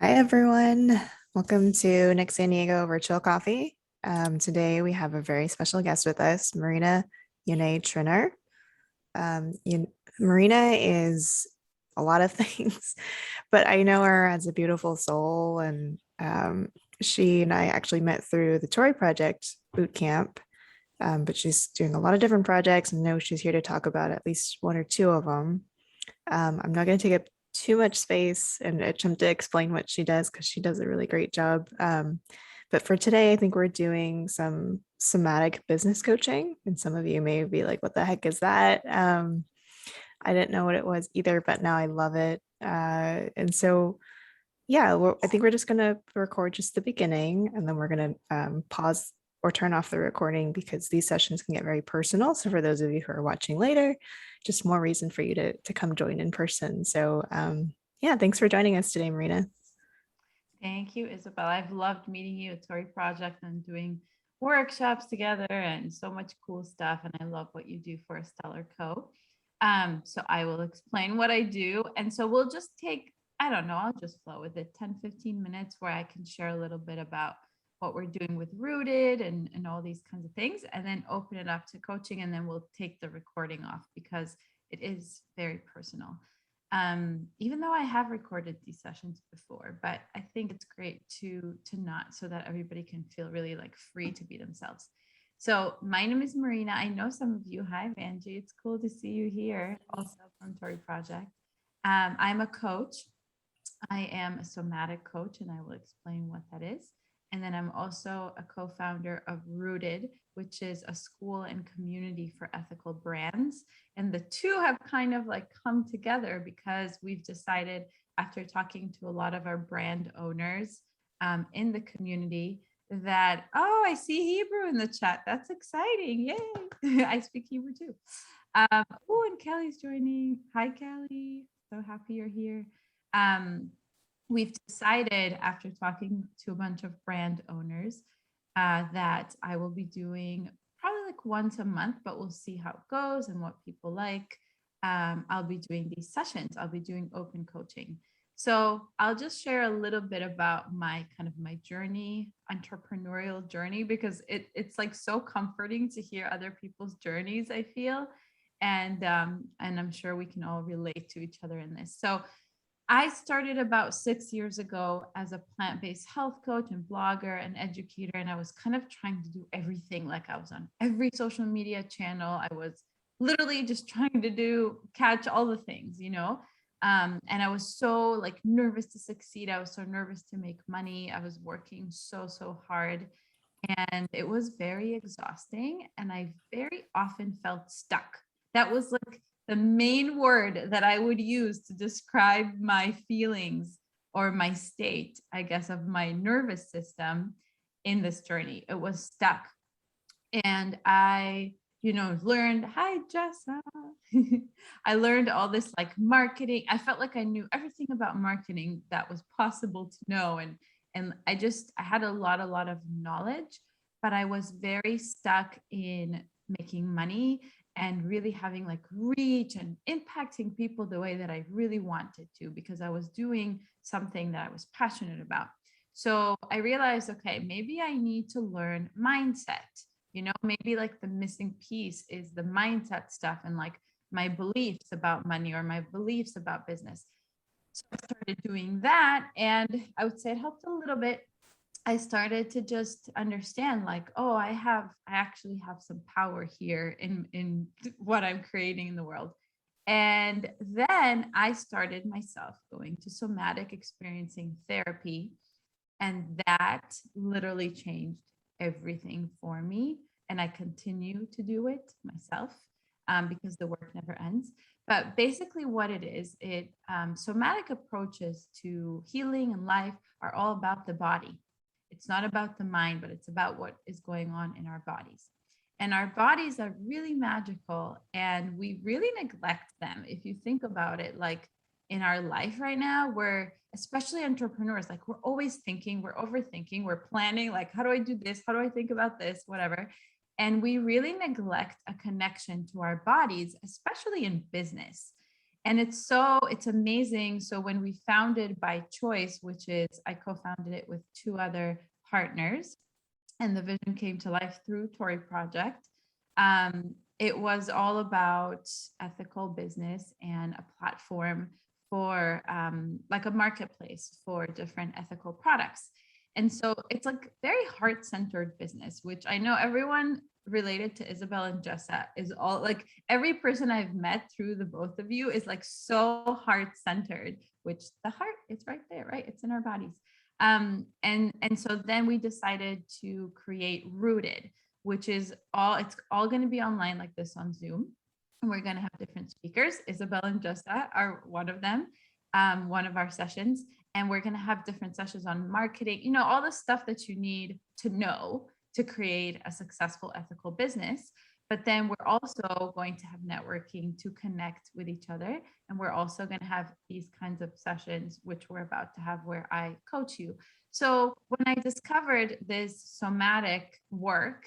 Hi, everyone. Welcome to Nick San Diego Virtual Coffee. Today, we have a very special guest with us, Marina Yanay-Triner. Um, Yan- Marina is a lot of things, but I know her as a beautiful soul. And she and I actually met through the Tory Project boot camp. But she's doing a lot of different projects and know she's here to talk about at least one or two of them. I'm not going to take up too much space and attempt to explain what she does because she does a really great job. But for today, I think we're doing some somatic business coaching. And some of you may be like, what the heck is that? I didn't know what it was either, but now I love it. And so, yeah, I think we're just going to record just the beginning and then we're going to pause or turn off the recording because these sessions can get very personal. So for those of you who are watching later, just more reason for you to come join in person. So yeah, thanks for joining us today, Marina. Thank you, Isabel. I've loved meeting you at Tory Project and doing workshops together and so much cool stuff. And I love what you do for a Stellar Co. So I will explain what I do. And so we'll just take, I don't know, I'll just flow with it 10, 15 minutes where I can share a little bit about what we're doing with Rooted and all these kinds of things, and then open it up to coaching. And then we'll take the recording off because it is very personal. Even though I have recorded these sessions before, but I think it's great to not, so that everybody can feel really like free to be themselves. So my name is Marina. I know some of you. Hi, Vanjie. It's cool to see you here, also from Tory Project. I'm a coach. I am a somatic coach, and I will explain what that is. And then I'm also a co founder of Rooted, which is a school and community for ethical brands. And the two have kind of like come together because we've decided, after talking to a lot of our brand owners in the community, that, oh, I see Hebrew in the chat. That's exciting. Yay. I speak Hebrew too. Oh, and Kelly's joining. Hi, Kelly. So happy you're here. Um, we've decided, after talking to a bunch of brand owners, that I will be doing probably like once a month, but we'll see how it goes and what people like. I'll be doing these sessions. I'll be doing open coaching. So I'll just share a little bit about my kind of my journey, entrepreneurial journey, because it's like so comforting to hear other people's journeys, I feel. And I'm sure we can all relate to each other in this. So I started about 6 years ago as a plant-based health coach and blogger and educator. And I was kind of trying to do everything. Like, I was on every social media channel. I was literally just trying to catch all the things, you know? And I was so like nervous to succeed. I was so nervous to make money. I was working so hard, and it was very exhausting. And I very often felt stuck. That was like the main word that I would use to describe my feelings or my state, I guess, of my nervous system in this journey. It was stuck. And I, learned, hi, Jessa. I learned all this like marketing. I felt like I knew everything about marketing that was possible to know. And I had a lot of knowledge, but I was very stuck in making money and really having like reach and impacting people the way that I really wanted to, because I was doing something that I was passionate about. So I realized, okay, maybe I need to learn mindset. Maybe like the missing piece is the mindset stuff and like my beliefs about money or my beliefs about business. So I started doing that, and I would say it helped a little bit. I started to just understand, like, oh, I actually have some power here in what I'm creating in the world. And then I started myself going to somatic experiencing therapy, and that literally changed everything for me. And I continue to do it myself, because the work never ends. But basically, what it is, somatic approaches to healing and life are all about the body. It's not about the mind, but it's about what is going on in our bodies. And our bodies are really magical, and we really neglect them. If you think about it, like in our life right now, we're, especially entrepreneurs, like we're always thinking, we're overthinking, we're planning, like, how do I do this? How do I think about this? Whatever. And we really neglect a connection to our bodies, especially in business. And it's amazing. So when we founded BuyChoice, which is, I co-founded it with two other partners, and the vision came to life through Tory Project. It was all about ethical business and a platform for like a marketplace for different ethical products. And so it's like very heart-centered business, which I know everyone related to Isabel and Jessa is all like, every person I've met through the both of you is like so heart-centered, which the heart, it's right there, right? It's in our bodies. And so then we decided to create Rooted, which is it's all going to be online like this on Zoom. And we're going to have different speakers. Isabel and Justa are one of them, one of our sessions. And we're going to have different sessions on marketing, all the stuff that you need to know to create a successful ethical business. But then we're also going to have networking to connect with each other. And we're also going to have these kinds of sessions, which we're about to have, where I coach you. So when I discovered this somatic work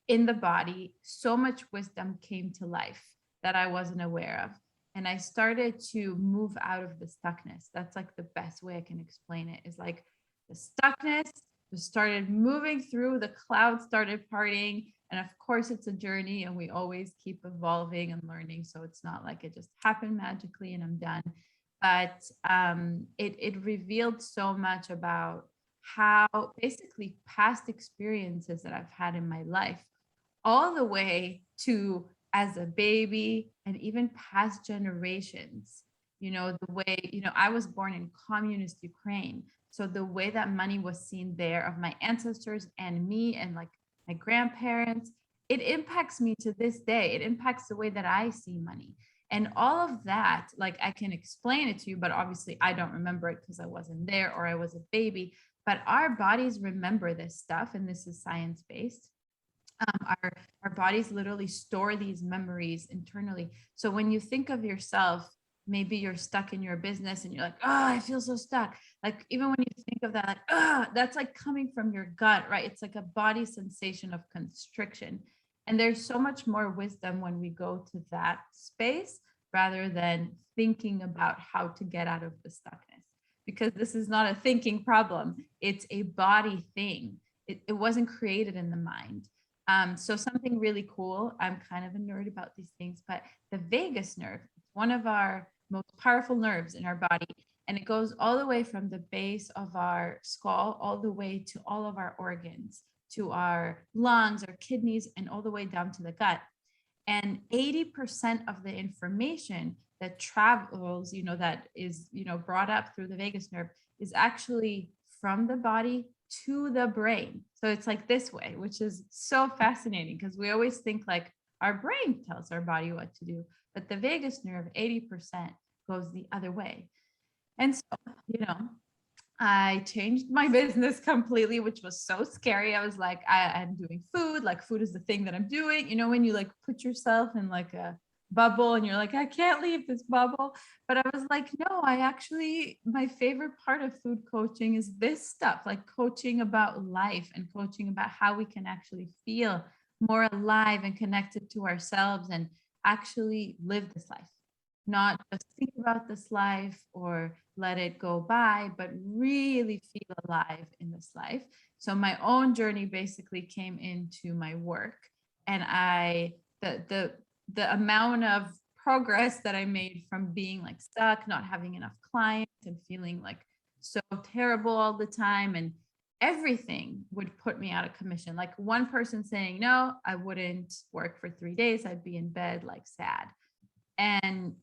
in the body, so much wisdom came to life that I wasn't aware of. And I started to move out of the stuckness. That's like the best way I can explain it, is like the stuckness just started moving through, the clouds started parting. And of course, it's a journey and we always keep evolving and learning. So it's not like it just happened magically and I'm done. But it revealed so much about how basically past experiences that I've had in my life, all the way to as a baby and even past generations, the way, I was born in communist Ukraine. So the way that money was seen there of my ancestors and me and like my grandparents, it impacts me to this day. It impacts the way that I see money. And all of that, like I can explain it to you, but obviously I don't remember it because I wasn't there or I was a baby. But our bodies remember this stuff, and this is science-based. Our bodies literally store these memories internally. So when you think of yourself, maybe you're stuck in your business and you're like, oh, I feel so stuck. Like even when you think of that, like, oh, that's like coming from your gut, right? It's like a body sensation of constriction. And there's so much more wisdom when we go to that space rather than thinking about how to get out of the stuckness, because this is not a thinking problem. It's a body thing. It wasn't created in the mind. So something really cool. I'm kind of a nerd about these things, but the vagus nerve, one of our most powerful nerves in our body, and it goes all the way from the base of our skull, all the way to all of our organs, to our lungs, our kidneys, and all the way down to the gut. And 80% of the information that travels, that is, brought up through the vagus nerve is actually from the body to the brain. So it's like this way, which is so fascinating because we always think like our brain tells our body what to do, but the vagus nerve, 80% goes the other way. And so, I changed my business completely, which was so scary. I was like, I'm doing food, like food is the thing that I'm doing. When you like put yourself in like a bubble and you're like, I can't leave this bubble. But I was like, no, my favorite part of food coaching is this stuff, like coaching about life and coaching about how we can actually feel more alive and connected to ourselves and actually live this life. Not just think about this life or let it go by, but really feel alive in this life. So my own journey basically came into my work, and the amount of progress that I made from being like stuck, not having enough clients and feeling like so terrible all the time, and everything would put me out of commission. Like one person saying no, I wouldn't work for 3 days. I'd be in bed like sad.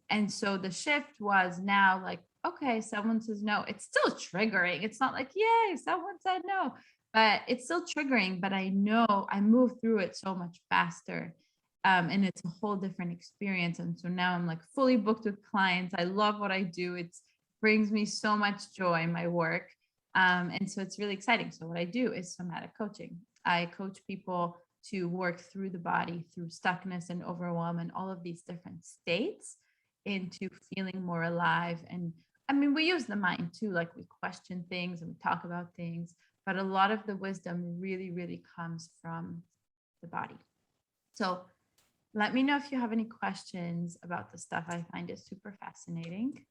And so the shift was now like, okay, someone says no. It's still triggering. It's not like, yay, someone said no, but it's still triggering. But I know I move through it so much faster. And it's a whole different experience. And so now I'm like fully booked with clients. I love what I do. It brings me so much joy in my work. And so it's really exciting. So what I do is somatic coaching. I coach people to work through the body, through stuckness and overwhelm and all of these different states into feeling more alive. And I mean, we use the mind too, like we question things and we talk about things, but a lot of the wisdom really, really comes from the body. So let me know if you have any questions about the stuff. I find it super fascinating.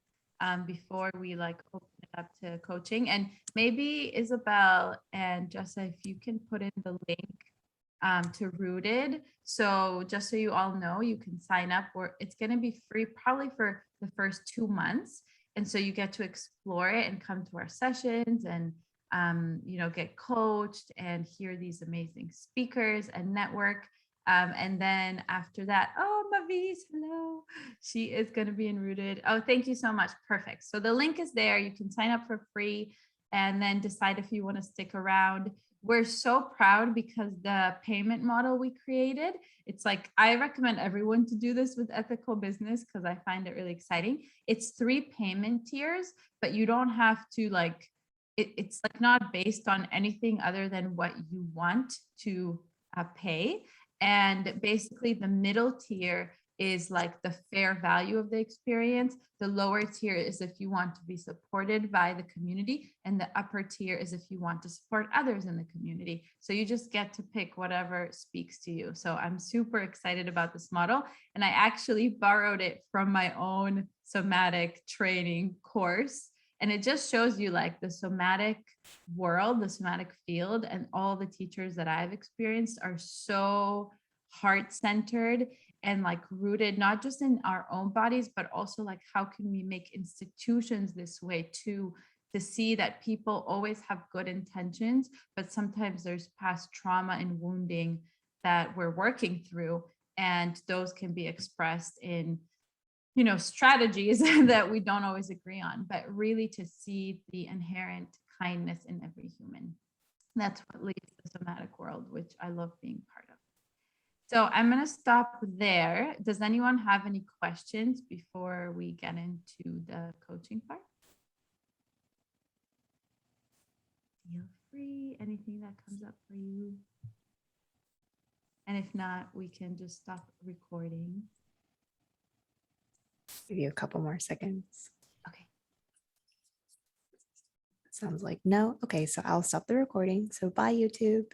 Before we like open it up to coaching, and maybe Isabel and Jessa, if you can put in the link to Rooted. So just so you all know, you can sign up, or it's going to be free probably for the first 2 months. And so you get to explore it and come to our sessions and, get coached and hear these amazing speakers and network. And then after that, oh, Mavis, hello. She is going to be in Rooted. Oh, thank you so much. Perfect. So the link is there. You can sign up for free and then decide if you want to stick around. We're so proud because the payment model we created, it's like, I recommend everyone to do this with ethical business because I find it really exciting. It's 3 payment tiers, but you don't have to like, it's like not based on anything other than what you want to pay. And basically the middle tier is like the fair value of the experience. The lower tier is if you want to be supported by the community, and the upper tier is if you want to support others in the community. So you just get to pick whatever speaks to you. So I'm super excited about this model. And I actually borrowed it from my own somatic training course. And it just shows you like the somatic world, the somatic field, and all the teachers that I've experienced are so heart-centered and like rooted not just in our own bodies, but also like how can we make institutions this way too, to see that people always have good intentions, but sometimes there's past trauma and wounding that we're working through, and those can be expressed in strategies that we don't always agree on, but really to see the inherent kindness in every human. That's what leads the somatic world, which I love being part of. So I'm going to stop there. Does anyone have any questions before we get into the coaching part? Feel free, anything that comes up for you. And if not, we can just stop recording. Give you a couple more seconds. Okay. Sounds like no. Okay, so I'll stop the recording. So bye, YouTube.